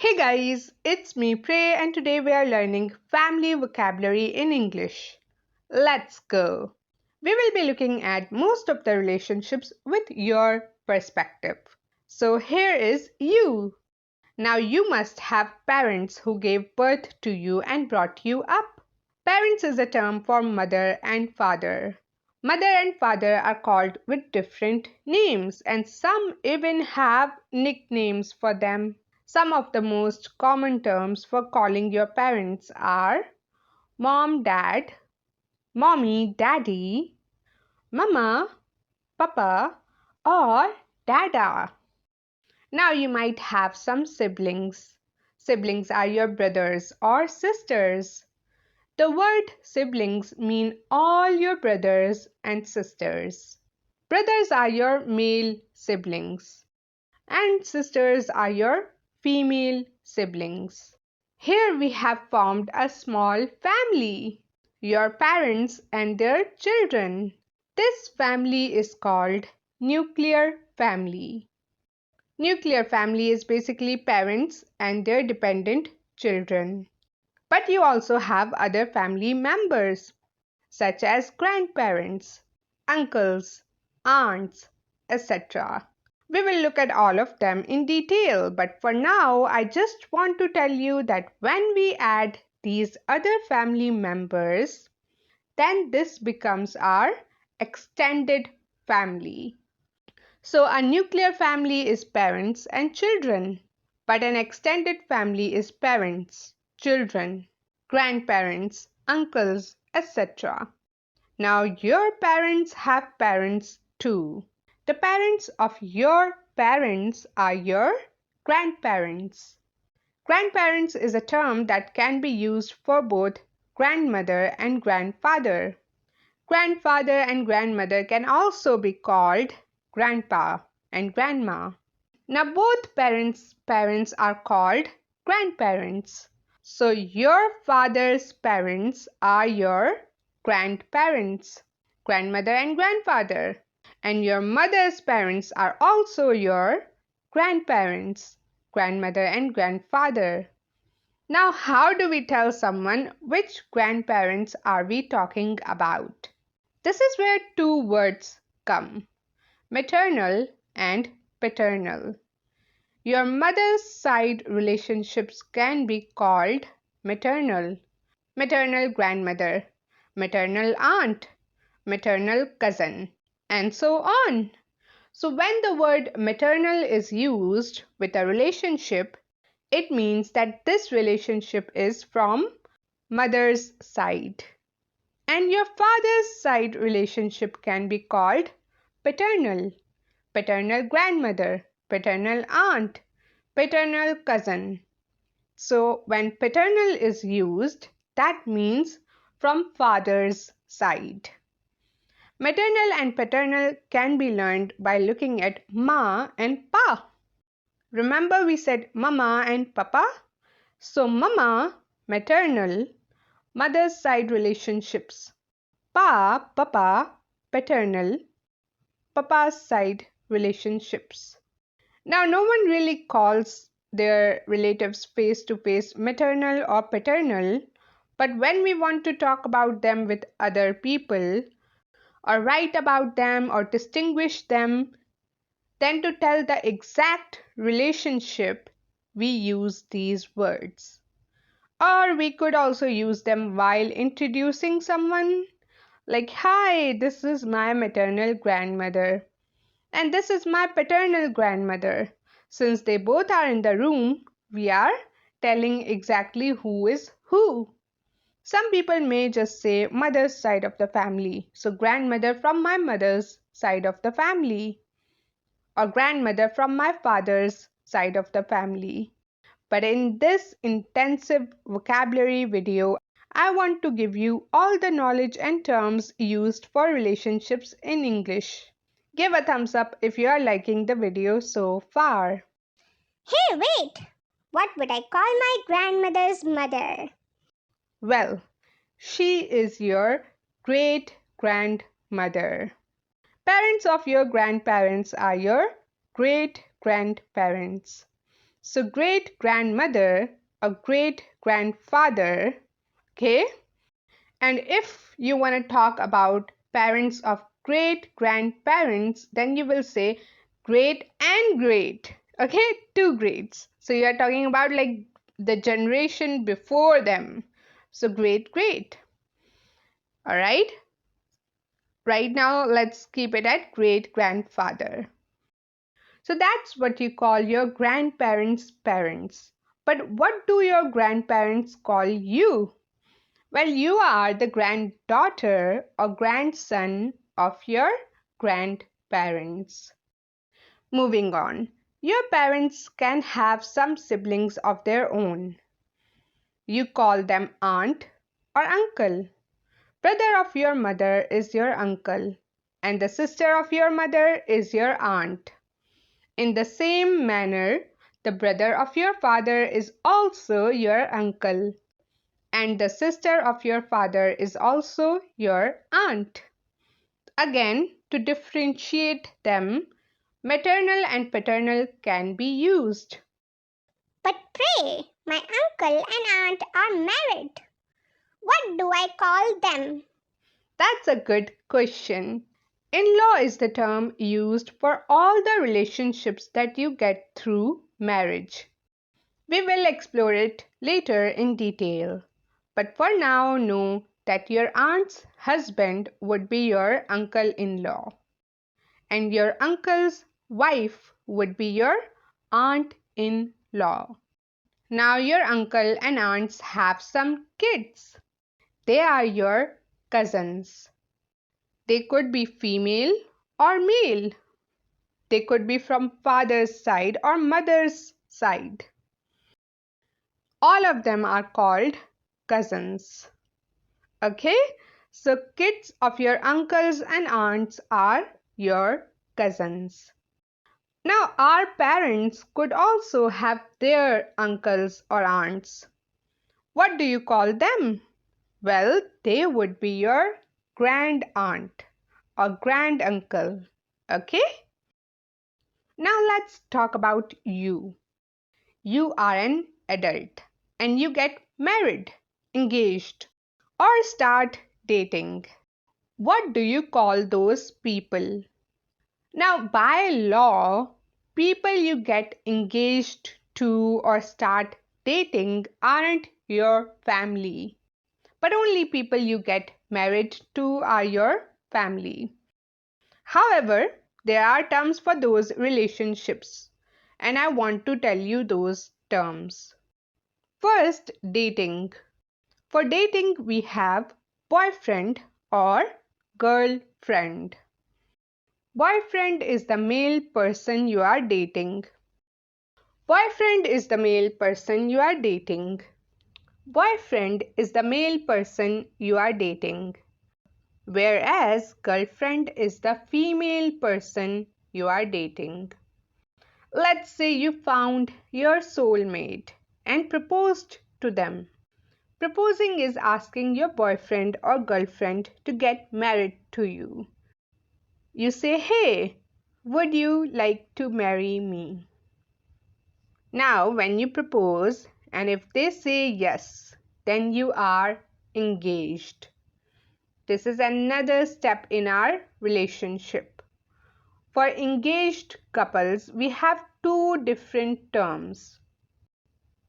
Hey guys, it's me Prey and today we are learning family vocabulary in English. Let's go. We will be looking at most of the relationships with your perspective. So here is you. Now you must have parents who gave birth to you and brought you up. Parents is a term for mother and father. Mother and father are called with different names and some even have nicknames for them. Some of the most common terms for calling your parents are mom, dad, mommy, daddy, mama, papa, or dada. Now you might have some siblings. Siblings are your brothers or sisters. The word siblings mean all your brothers and sisters. Brothers are your male siblings and sisters are your female siblings. Here we have formed a small family, your parents and their children. This family is called nuclear family. Nuclear family is basically parents and their dependent children. But you also have other family members such as grandparents, uncles, aunts, etc. We will look at all of them in detail, but for now, I just want to tell you that when we add these other family members, then this becomes our extended family. So a nuclear family is parents and children, but an extended family is parents, children, grandparents, uncles, etc. Now your parents have parents too. The parents of your parents are your grandparents. Grandparents is a term that can be used for both grandmother and grandfather. Grandfather and grandmother can also be called grandpa and grandma. Now both parents are called grandparents. So your father's parents are your grandparents, grandmother and grandfather. And your mother's parents are also your grandparents, grandmother and grandfather. Now, how do we tell someone which grandparents are we talking about? This is where two words come, maternal and paternal. Your mother's side relationships can be called maternal, maternal grandmother, maternal aunt, maternal cousin, and so on. So when the word maternal is used with a relationship, it means that this relationship is from mother's side. And your father's side relationship can be called paternal, paternal grandmother, paternal aunt, paternal cousin. So when paternal is used, that means from father's side. Maternal and paternal can be learned by looking at ma and pa. Remember we said mama and papa? So mama, maternal, mother's side relationships. Pa, papa, paternal, papa's side relationships. Now no one really calls their relatives face to face maternal or paternal, but when we want to talk about them with other people, or write about them or distinguish them, then to tell the exact relationship, we use these words. Or we could also use them while introducing someone, like, hi, this is my maternal grandmother, and this is my paternal grandmother. Since they both are in the room, we are telling exactly who is who. Some people may just say mother's side of the family, so grandmother from my mother's side of the family, or grandmother from my father's side of the family. But in this intensive vocabulary video, I want to give you all the knowledge and terms used for relationships in English. Give a thumbs up if you are liking the video so far. Hey, wait! What would I call my grandmother's mother? Well, she is your great grandmother. Parents of your grandparents are your great grandparents. So great-grandmother or great-grandfather, okay? And if you want to talk about parents of great-grandparents, then you will say great and great, okay? Two greats. So you are talking about like the generation before them. So great-great. All right? Right now, let's keep it at great-grandfather. So that's what you call your grandparents' parents. But what do your grandparents call you? Well, you are the granddaughter or grandson of your grandparents. Moving on. Your parents can have some siblings of their own. You call them aunt or uncle. Brother of your mother is your uncle, and the sister of your mother is your aunt. In the same manner, the brother of your father is also your uncle, and the sister of your father is also your aunt. Again, to differentiate them, maternal and paternal can be used. But pray, my uncle and aunt are married. What do I call them? That's a good question. In-law is the term used for all the relationships that you get through marriage. We will explore it later in detail. But for now, know that your aunt's husband would be your uncle-in-law, and your uncle's wife would be your aunt-in-law. Now, your uncle and aunts have some kids. They are your cousins. They could be female or male. They could be from father's side or mother's side. All of them are called cousins. Okay? So kids of your uncles and aunts are your cousins. Now, our parents could also have their uncles or aunts. What do you call them? Well, they would be your grand aunt or granduncle. Okay? Now, let's talk about you. You are an adult and you get married, engaged, or start dating. What do you call those people? Now, by law, people you get engaged to or start dating aren't your family, but only people you get married to are your family. However, there are terms for those relationships, and I want to tell you those terms. First, dating. For dating, we have boyfriend or girlfriend. Boyfriend is the male person you are dating. Boyfriend is the male person you are dating. Boyfriend is the male person you are dating. Whereas girlfriend is the female person you are dating. Let's say you found your soulmate and proposed to them. Proposing is asking your boyfriend or girlfriend to get married to you. You say, hey, would you like to marry me? Now, when you propose, and if they say yes, then you are engaged. This is another step in our relationship. For engaged couples, we have two different terms.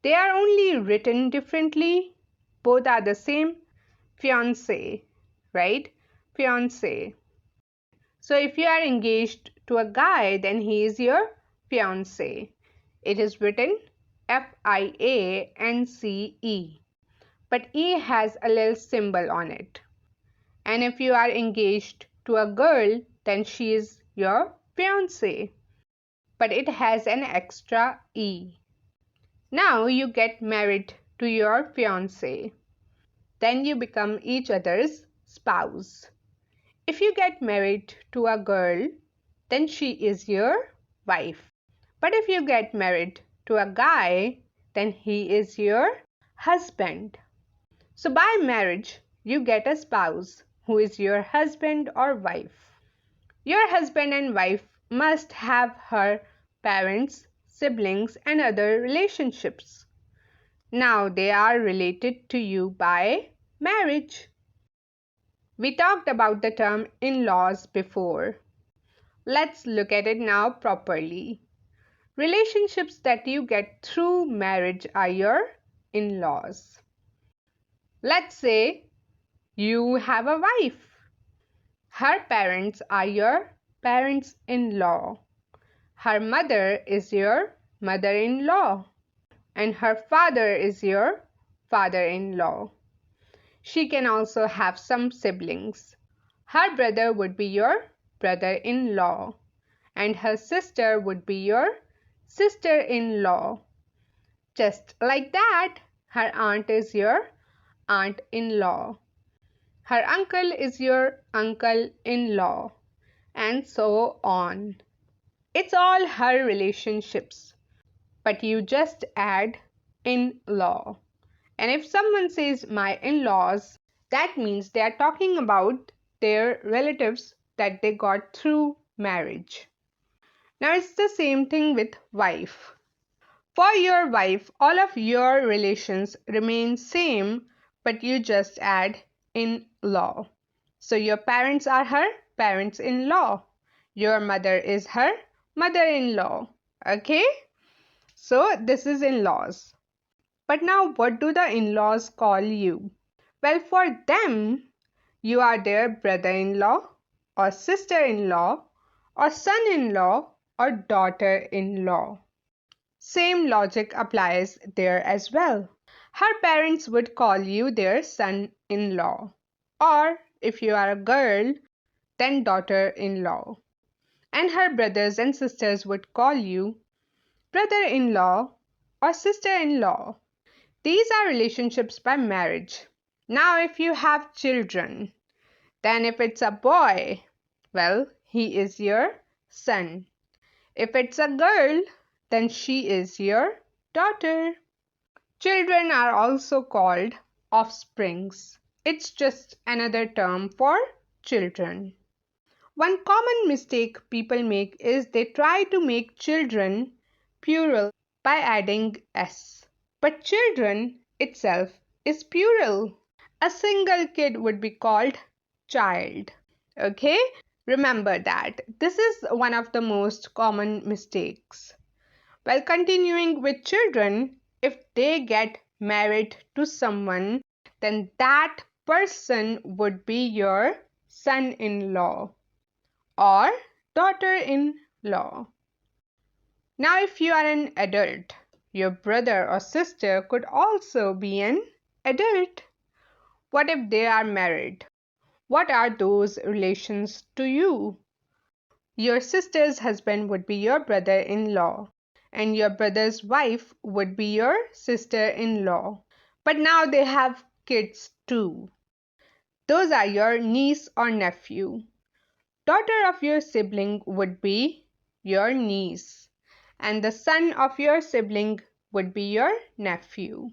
They are only written differently. Both are the same. Fiancé, right? Fiancé. So if you are engaged to a guy, then he is your fiancé. It is written F-I-A-N-C-E, but E has a little symbol on it. And if you are engaged to a girl, then she is your fiancé, but it has an extra E. Now you get married to your fiancé. Then you become each other's spouse. If you get married to a girl, then she is your wife. But if you get married to a guy, then he is your husband. So by marriage, you get a spouse who is your husband or wife. Your husband and wife must have her parents' siblings, and other relationships. Now they are related to you by marriage. We talked about the term in-laws before. Let's look at it now properly. Relationships that you get through marriage are your in-laws. Let's say you have a wife. Her parents are your parents-in-law. Her mother is your mother-in-law. And her father is your father-in-law. She can also have some siblings. Her brother would be your brother-in-law. And her sister would be your sister-in-law. Just like that, her aunt is your aunt-in-law. Her uncle is your uncle-in-law. And so on. It's all her relationships. But you just add in-law. And if someone says my in-laws, that means they are talking about their relatives that they got through marriage. Now it's the same thing with wife. For your wife, all of your relations remain same, but you just add in-law. So your parents are her parents-in-law. Your mother is her mother-in-law. Okay? So this is in-laws. But now what do the in-laws call you? Well, for them, you are their brother-in-law or sister-in-law or son-in-law or daughter-in-law. Same logic applies there as well. Her parents would call you their son-in-law, or if you are a girl, then daughter-in-law. And her brothers and sisters would call you brother-in-law or sister-in-law. These are relationships by marriage. Now, if you have children, then if it's a boy, well, he is your son. If it's a girl, then she is your daughter. Children are also called offsprings. It's just another term for children. One common mistake people make is they try to make children plural by adding s. But children itself is plural. A single kid would be called child. Okay? Remember that. This is one of the most common mistakes. While continuing with children, if they get married to someone, then that person would be your son-in-law or daughter-in-law. Now, if you are an adult, your brother or sister could also be an adult. What if they are married? What are those relations to you? Your sister's husband would be your brother-in-law, and your brother's wife would be your sister-in-law. But now they have kids too. Those are your niece or nephew. Daughter of your sibling would be your niece, and the son of your sibling would be your nephew.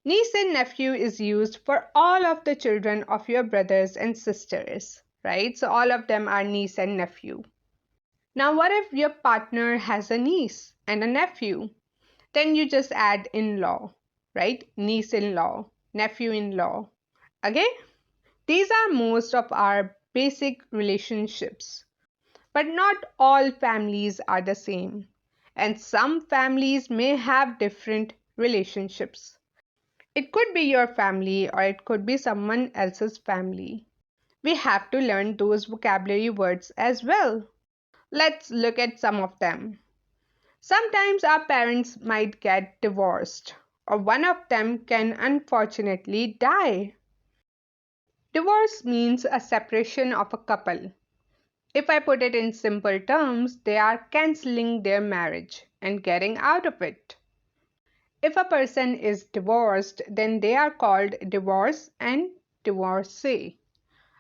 Niece and nephew is used for all of the children of your brothers and sisters, right? So all of them are niece and nephew. Now, what if your partner has a niece and a nephew? Then you just add in-law, right? Niece-in-law, nephew-in-law. Okay? These are most of our basic relationships. But not all families are the same, and some families may have different relationships. It could be your family or it could be someone else's family. We have to learn those vocabulary words as well. Let's look at some of them. Sometimes our parents might get divorced, or one of them can unfortunately die. Divorce means a separation of a couple. If I put it in simple terms, they are cancelling their marriage and getting out of it. If a person is divorced, then they are called divorce and divorcee.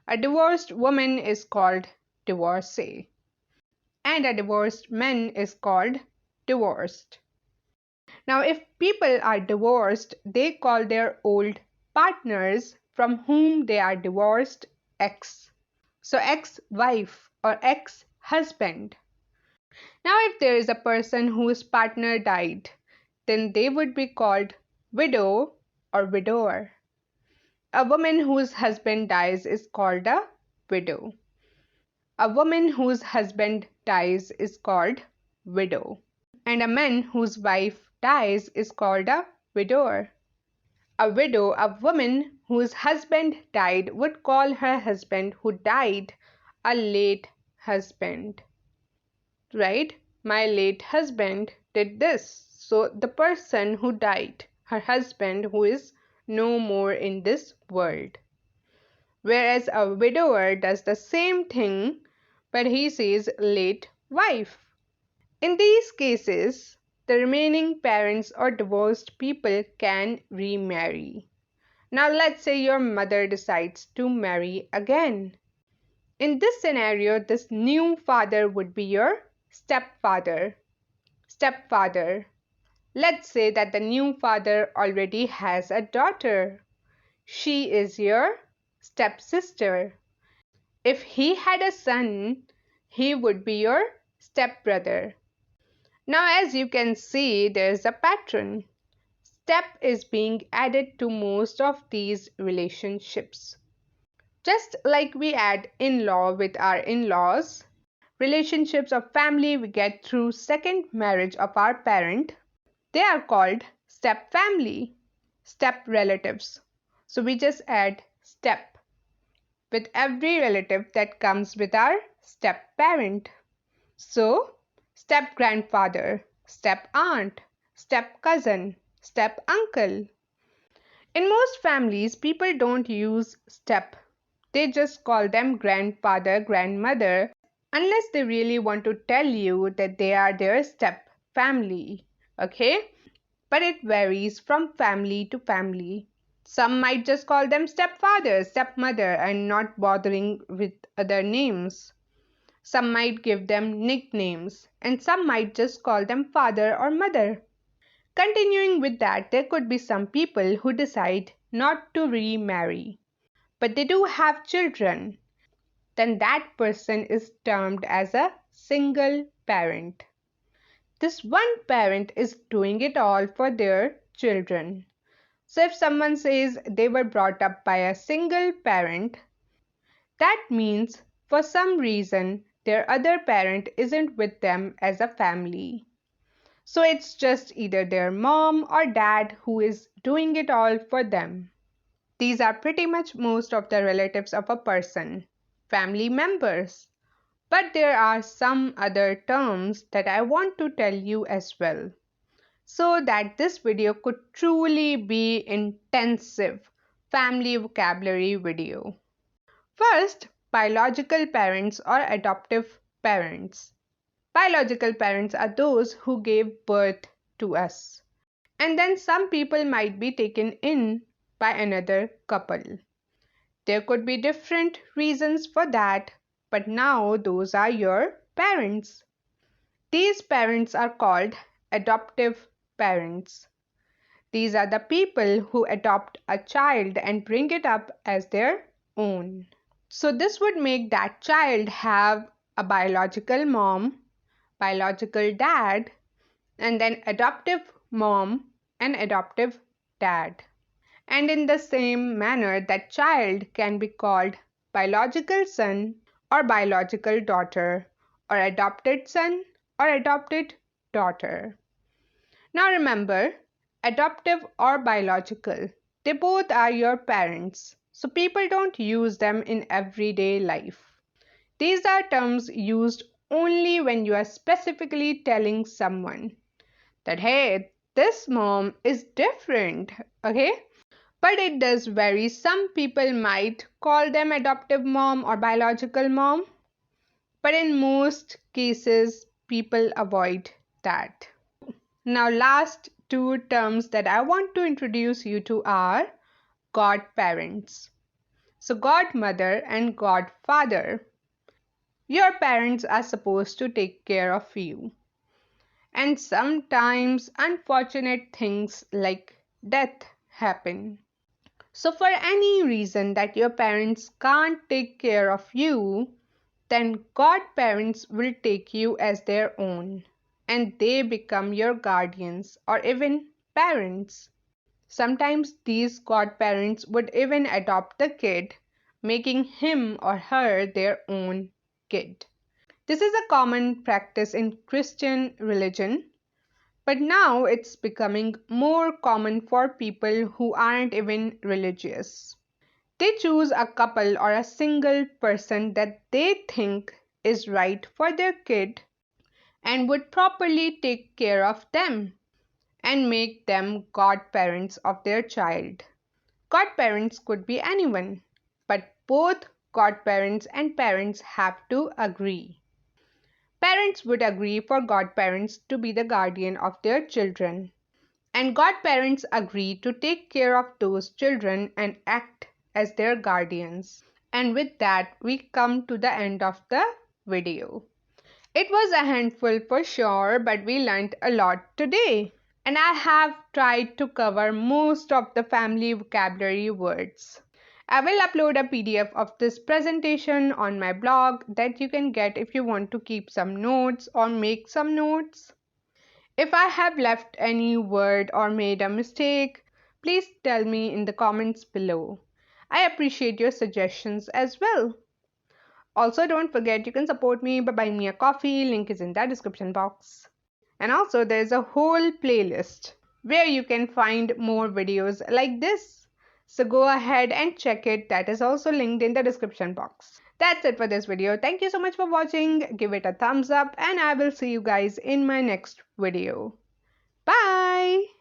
A divorced woman is called divorcee, and a divorced man is called divorced. Now, if people are divorced, they call their old partners from whom they are divorced ex. So, ex-wife or ex-husband. Now, if there is a person whose partner died, then they would be called widow or widower. A woman whose husband dies is called a widow. A woman whose husband dies is called widow. And a man whose wife dies is called a widower. A widow, a woman whose husband died, would call her husband who died a late husband. Right? My late husband did this. So the person who died, her husband who is no more in this world. Whereas a widower does the same thing, but he says late wife. In these cases, the remaining parents or divorced people can remarry. Now let's say your mother decides to marry again. In this scenario, this new father would be your stepfather. Stepfather. Let's say that the new father already has a daughter. She is your stepsister. If he had a son, he would be your stepbrother. Now, as you can see, there's a pattern. Step is being added to most of these relationships. Just like we add in-law with our in-laws, relationships of family we get through second marriage of our parent, they are called step family, step relatives. So we just add step with every relative that comes with our step parent. So, step grandfather, step aunt, step cousin, step uncle. In most families, people don't use step. They just call them grandfather, grandmother, unless they really want to tell you that they are their step family. Okay? But it varies from family to family. Some might just call them stepfather, stepmother, and not bothering with other names. Some might give them nicknames, and some might just call them father or mother. Continuing with that, there could be some people who decide not to remarry, but they do have children. Then that person is termed as a single parent. This one parent is doing it all for their children. So if someone says they were brought up by a single parent, that means for some reason their other parent isn't with them as a family. So it's just either their mom or dad who is doing it all for them. These are pretty much most of the relatives of a person, family members. But there are some other terms that I want to tell you as well, so that this video could truly be intensive family vocabulary video. First, biological parents or adoptive parents. Biological parents are those who gave birth to us. And then some people might be taken in by another couple. There could be different reasons for that, but now those are your parents. These parents are called adoptive parents. These are the people who adopt a child and bring it up as their own. So this would make that child have a biological mom, biological dad, and then adoptive mom and adoptive dad. And in the same manner, that child can be called biological son or biological daughter, or adopted son or adopted daughter. Now remember, adoptive or biological, they both are your parents, so people don't use them in everyday life. These are terms used only when you are specifically telling someone that, hey, this mom is different, okay? But it does vary. Some people might call them adoptive mom or biological mom, but in most cases, people avoid that. Now, last two terms that I want to introduce you to are godparents. So, godmother and godfather. Your parents are supposed to take care of you. And sometimes unfortunate things like death happen. So, for any reason that your parents can't take care of you, then godparents will take you as their own, and they become your guardians or even parents. Sometimes these godparents would even adopt the kid, making him or her their own kid. This is a common practice in Christian religion, but now it's becoming more common for people who aren't even religious. They choose a couple or a single person that they think is right for their kid and would properly take care of them and make them godparents of their child. Godparents could be anyone, but both godparents and parents have to agree. Parents would agree for godparents to be the guardian of their children, and godparents agree to take care of those children and act as their guardians. And with that, we come to the end of the video. It was a handful for sure, but we learned a lot today. And I have tried to cover most of the family vocabulary words. I will upload a PDF of this presentation on my blog that you can get if you want to keep some notes or make some notes. If I have left any word or made a mistake, please tell me in the comments below. I appreciate your suggestions as well. Also, don't forget you can support me by buying me a coffee, link is in the description box. And also there's a whole playlist where you can find more videos like this. So go ahead and check it. That is also linked in the description box. That's it for this video. Thank you so much for watching. Give it a thumbs up and I will see you guys in my next video. Bye!